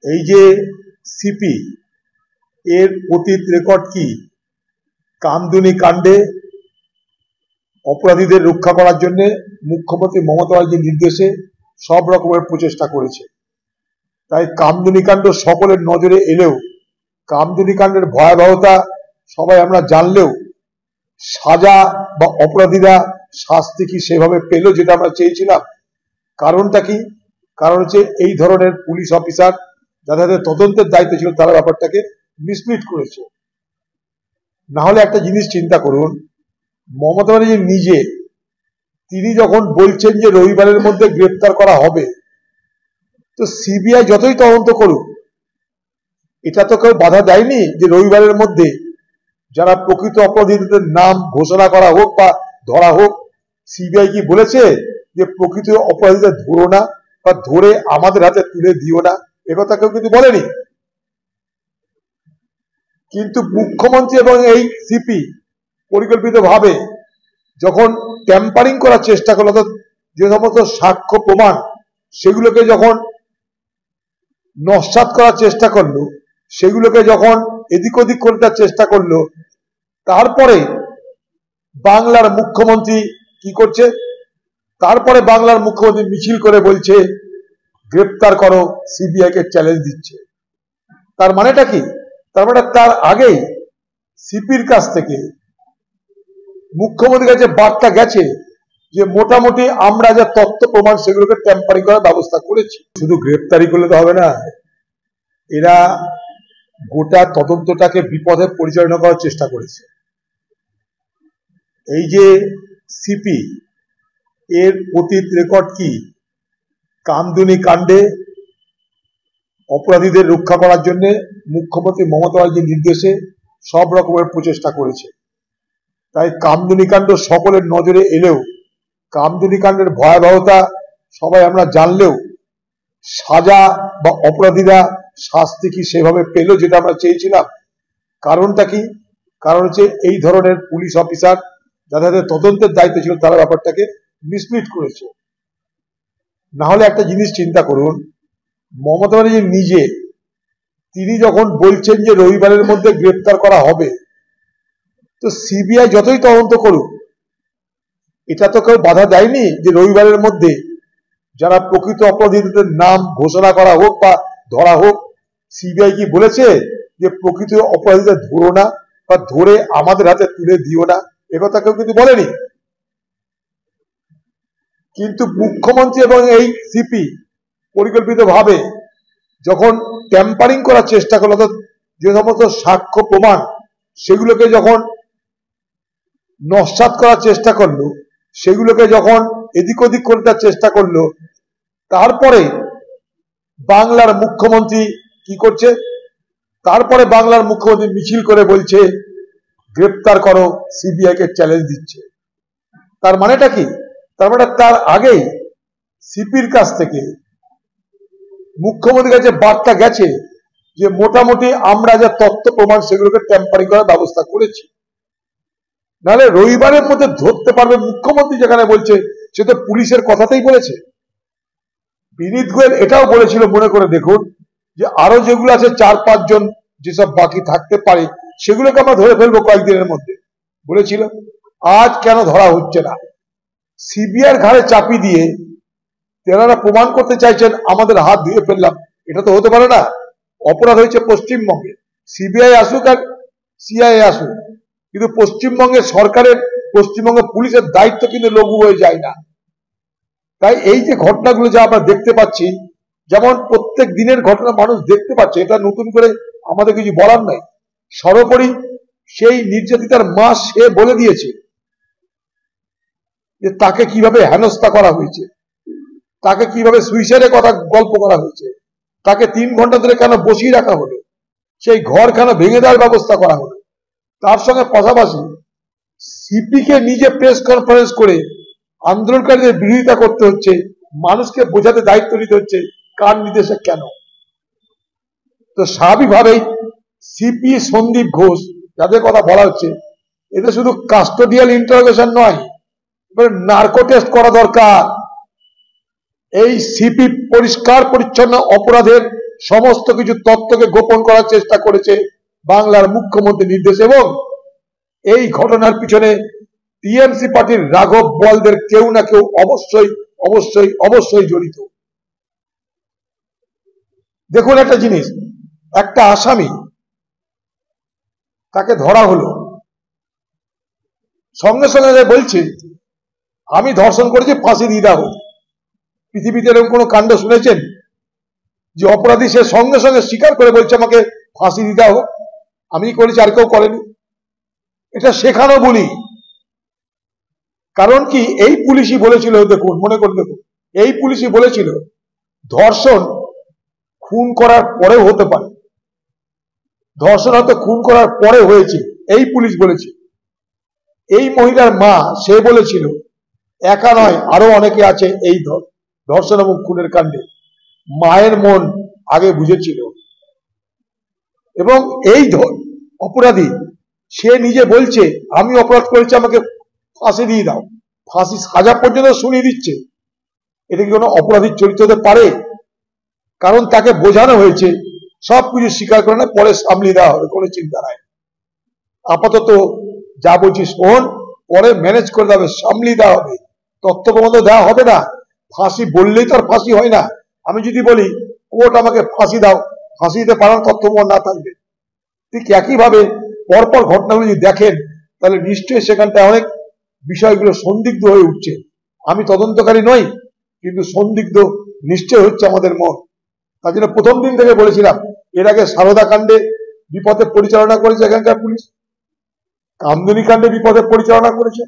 এই যে সিপি এর অতীত রেকর্ড কি? কামদুনি কাণ্ডে অপরাধীদের রক্ষা করার জন্য মুখ্যমন্ত্রী মমতা ব্যানার্জির নির্দেশে সব রকমের প্রচেষ্টা করেছে। তাই কামদুনি কাণ্ড সকলের নজরে এলেও, কামদুনি কাণ্ডের ভয়াবহতা সবাই আমরা জানলেও সাজা বা অপরাধীরা শাস্তি কি সেভাবে পেল যেটা আমরা চেয়েছিলাম? কারণটা কি? কারণ হচ্ছে এই ধরনের পুলিশ অফিসার যাদের তদন্তের দায়িত্ব ছিল তারা ব্যাপারটাকে মিসলিড করেছে। না হলে একটা জিনিস চিন্তা করুন, মমতা ব্যানার্জি নিজে তিনি যখন বলছেন যে রবিবারের মধ্যে গ্রেপ্তার করা হবে, তো সিবিআই যতই তদন্ত করুক এটা তো কেউ বাধা দেয়নি যে রবিবারের মধ্যে যারা প্রকৃত অপরাধীদের নাম ঘোষণা করা হোক বা ধরা হোক। সিবিআই কি বলেছে যে প্রকৃত অপরাধীদের ধরো না বা ধরে আমাদের হাতে তুলে দিও না? একথা কেউ কিন্তু বলেনি। কিন্তু মুখ্যমন্ত্রী এবং এই সিপি পরিকল্পিতভাবে যখন ট্যাম্পারিং করার চেষ্টা করলো, যে সমস্ত সাক্ষ্য প্রমাণ সেগুলোকে যখন নস্যাৎ করার চেষ্টা করলো, সেগুলোকে যখন এদিক ওদিক করতে চেষ্টা করলো, তারপরে বাংলার মুখ্যমন্ত্রী কি করছে? তারপরে বাংলার মুখ্যমন্ত্রী মিছিল করে বলছে গ্রেপ্তার করো, সিবিআই কে চ্যালেঞ্জ দিচ্ছে। তার মানেটা কি? তার মানে তার আগেই সিপির কাছ থেকে মুখ্যমন্ত্রীর কাছে বার্তা গেছে যে মোটামুটি আমরা যা তথ্য প্রমাণ সেগুলোকে ট্যাম্পারিং করার ব্যবস্থা করেছি। শুধু গ্রেপ্তারি করলে তো হবে না, এরা গোটা তদন্তটাকে বিপদে পরিচালনা করার চেষ্টা করেছে। এই যে সিপি এর অতীত রেকর্ড কি? কামদুনি কাণ্ডে অপরাধীদের রক্ষা করার জন্য মুখ্যমন্ত্রী মমতা ব্যানার্জির নির্দেশে সব রকমের প্রচেষ্টা করেছে। তাই কামদুনি কাণ্ড সকলের নজরে এলেও, কামদুনি কাণ্ডের ভয়াবহতা সবাই আমরা জানলেও সাজা বা অপরাধীরা শাস্তি কি সেভাবে পেল যেটা আমরা চেয়েছিলাম? কারণটা কি? কারণ হচ্ছে এই ধরনের পুলিশ অফিসার যাদের তদন্তের দায়িত্ব ছিল তারা ব্যাপারটাকে মিসলিড করেছে। না হলে একটা জিনিস চিন্তা করুন, মমতা ব্যানার্জি নিজে তিনি যখন বলছেন যে রবিবারের মধ্যে গ্রেপ্তার করা হবে, তো সিবিআই যতই তদন্ত করুক এটা তো কেউ বাধা দেয়নি যে রবিবারের মধ্যে যারা প্রকৃত অপরাধীদের নাম ঘোষণা করা হোক বা ধরা হোক। সিবিআই কি বলেছে যে প্রকৃত অপরাধীদের ধরো না বা ধরে আমাদের হাতে তুলে দিও না? একথা কেউ কিন্তু বলেনি। কিন্তু মুখ্যমন্ত্রী এবং এই সিপি পরিকল্পিতভাবে যখন ট্যাম্পারিং করার চেষ্টা করলো, যে সমস্ত সাক্ষ্য প্রমাণ সেগুলোকে যখন নস্যাৎ করার চেষ্টা করলো, সেগুলোকে যখন এদিক ওদিক করতে চেষ্টা করলো, তারপরে বাংলার মুখ্যমন্ত্রী কি করছে? তারপরে বাংলার মুখ্যমন্ত্রী মিছিল করে বলছে গ্রেপ্তার করো, সিবিআই কে চ্যালেঞ্জ দিচ্ছে। তার মানেটা কি? তার মানে তার আগেই সিপির কাছ থেকে মুখ্যমন্ত্রীর কাছে বার্তা গেছে যে মোটামুটি আমরা যা তথ্য প্রমাণ সেগুলোকে ট্যাম্পারিং করার ব্যবস্থা করেছি। নাহলে রবিবারের মধ্যে ধরতে পারবে মুখ্যমন্ত্রী যেখানে বলছে, সে তো পুলিশের কথাতেই বলেছে। বিনীত গোয়েল এটাও বলেছিল, মনে করে দেখুন, যে আরো যেগুলো আছে 4-5 জন যেসব বাকি থাকতে পারে সেগুলোকে আমরা ধরে ফেলবো কয়েকদিনের মধ্যে বলেছিল। আজ কেন ধরা হচ্ছে না? সিবিআইয়ের ঘাড়ে চাপি দিয়ে তেনারা প্রমাণ করতে চাইছেন আমাদের হাত ধুয়ে ফেললাম। এটা তো হতে পারে না। অপরাধ হয়েছে পশ্চিমবঙ্গে, সিবিআই আসুক আর সিআইএ আসুক, কিন্তু পশ্চিমবঙ্গের সরকারের, পশ্চিমবঙ্গ পুলিশের দায়িত্ব কিন্তু লঘু হয়ে যায় না। তাই এই যে ঘটনাগুলো যা আমরা দেখতে পাচ্ছি, যেমন প্রত্যেক দিনের ঘটনা মানুষ দেখতে পাচ্ছে, এটা নতুন করে আমাদের কিছু বলার নাই। সর্বোপরি সেই নির্যাতিতার মা সে বলে দিয়েছে যে তাকে কিভাবে হেনস্থা করা হয়েছে, তাকে কিভাবে সুইসাইডের কথা গল্প করা হয়েছে, তাকে 3 ঘন্টা ধরে কেন বসিয়ে রাখা হলো, সেই ঘর কেন ভেঙে দেওয়ার ব্যবস্থা করা হলো। তার সঙ্গে পাশাপাশি সিপিকে নিজে প্রেস কনফারেন্স করে আন্দোলনকারীদের বিরোধিতা করতে হচ্ছে, মানুষকে বোঝাতে দায়িত্ব নিতে হচ্ছে, কার নির্দেশে কেন? তো স্বাভাবিকভাবেই সিপি সন্দীপ ঘোষ যাদের কথা বলা হচ্ছে, এতে শুধু কাস্টোডিয়াল ইন্টারোগেশন নয়, নার্কো টেস্ট করা দরকার। এই সিপি পরিষ্কার পরিচ্ছন্ন অপরাধের সমস্ত কিছু তথ্যকে গোপন করার চেষ্টা করেছে বাংলার মুখ্যমন্ত্রীর নির্দেশে। এবং এই ঘটনার পিছনে টিএমসি পার্টির রাঘব বোয়ালদের কেউ না কেউ অবশ্যই অবশ্যই অবশ্যই জড়িত। দেখুন একটা জিনিস, একটা আসামি, তাকে ধরা হলো, সঙ্গে সঙ্গে বলছে আমি ধর্ষণ করেছি, ফাঁসি দিয়ে দাও। পৃথিবীতে এরকম কোনো কাণ্ড শুনেছেন যে অপরাধী সে সঙ্গে সঙ্গে স্বীকার করে বলছে আমাকে ফাঁসি দিতে হোক, আমি করেছি, আর কেউ করেনি? এটা শেখানো বলি। কারণ কি, এই পুলিশই বলেছিল, দেখুন মনে করে দেখুন, এই পুলিশই বলেছিল ধর্ষণ খুন করার পরেও হতে পারে, ধর্ষণ হয়তো খুন করার পরে হয়েছে, এই পুলিশ বলেছে। এই মহিলার মা, সে বলেছিল একা নয়, আরো অনেকে আছে এই ধর্ষণ এবং খুনের কাণ্ডে। মায়ের মন আগে বুঝেছিল। এবং এই অপরাধী সে নিজে বলছে আমি অপরাধ করেছি, আমাকে ফাঁসি দিয়ে দাও, ফাঁসি সাজা পর্যন্ত শুনিয়ে দিচ্ছে। এটা কি কোনো অপরাধীর চরিত্র হতে পারে? কারণ তাকে বোঝানো হয়েছে সবকিছু স্বীকার করে না, পরে সামলিয়ে দেওয়া হবে, কোনো চিন্তা নাই, আপাতত যা বলছি শোন, পরে ম্যানেজ করে দেওয়া হবে, সামলিয়ে দেওয়া হবে, তথ্য প্রমাণ দেওয়া হবে না। ফাঁসি বললেই তো আর ফাঁসি হয় না। আমি যদি বলি কোর্ট আমাকে ফাঁসি দাও, ফাঁসি দিতে পারার তথ্য প্রমাণ না থাকবে। ঠিক একইভাবে পরপর ঘটনাগুলো যদি দেখেন, তাহলে নিশ্চয়ই সেখানটায় অনেক বিষয়গুলো সন্দিগ্ধ হয়ে উঠছে। আমি তদন্তকারী নই, কিন্তু সন্দিগ্ধ নিশ্চয় হচ্ছে আমাদের মন। তার জন্য প্রথম দিন থেকে বলেছিলাম, এর আগে সারদা কাণ্ডে বিপথে পরিচালনা করেছে এখানকার পুলিশ, কামদুনি কাণ্ডে বিপথে পরিচালনা করেছে,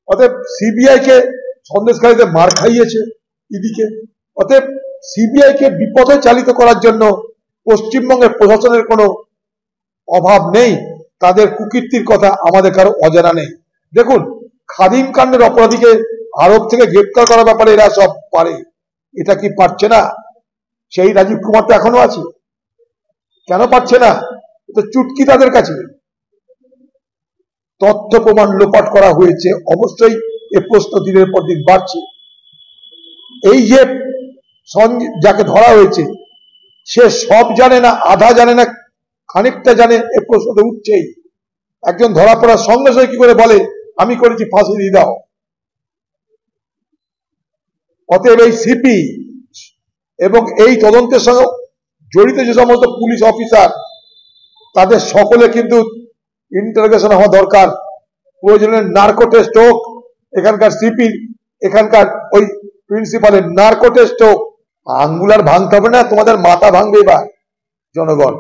অতএব সিবিআই কে সন্দেশখালীতে মার খাইয়েছে ইডিকে। অতএব সিবিআই কে বিপথে চালিত করার জন্য পশ্চিমবঙ্গের প্রশাসনের কোনো অভাব নেই, তাদের কুকীর্তির কথা আমাদের কারো অজানা নেই। দেখুন, খাদিম কাণ্ডের অপরাধীকে আরব থেকে গ্রেপ্তার করার ব্যাপারে এরা সব পারে, এটা কি পারছে না? সেই রাজীব কুমার তো এখনো আছে, কেন পারছে না? তো চুটকি তাদের কাছে। তথ্য প্রমাণ লোপাট করা হয়েছে, অবশ্যই এ প্রশ্ন দিনের পর দিন বাড়ছে। এই যে যাকে ধরা হয়েছে, সে সব জানে না, আধা জানে না, খানিকটা জানে, এ প্রশ্নটা উঠছেই। একজন ধরা পড়ার সঙ্গে সঙ্গে কি করে বলে আমি করেছি, ফাঁসি দিয়ে দাও? অতএব এই সিপি এবং এই তদন্তের সঙ্গে জড়িত যে সমস্ত পুলিশ অফিসার, তাদের সকলে কিন্তু ইন্টারোগেশন হওয়া দরকার। প্রয়োজনে নার্কো টেস্ট হোক, এখানকার সিপি, এখানকার ওই প্রিন্সিপালের নার্কো টেস্ট হোক। আঙ্গুল আর ভাঙতে হবে না, তোমাদের মাথা ভাঙবে এবার জনগণ।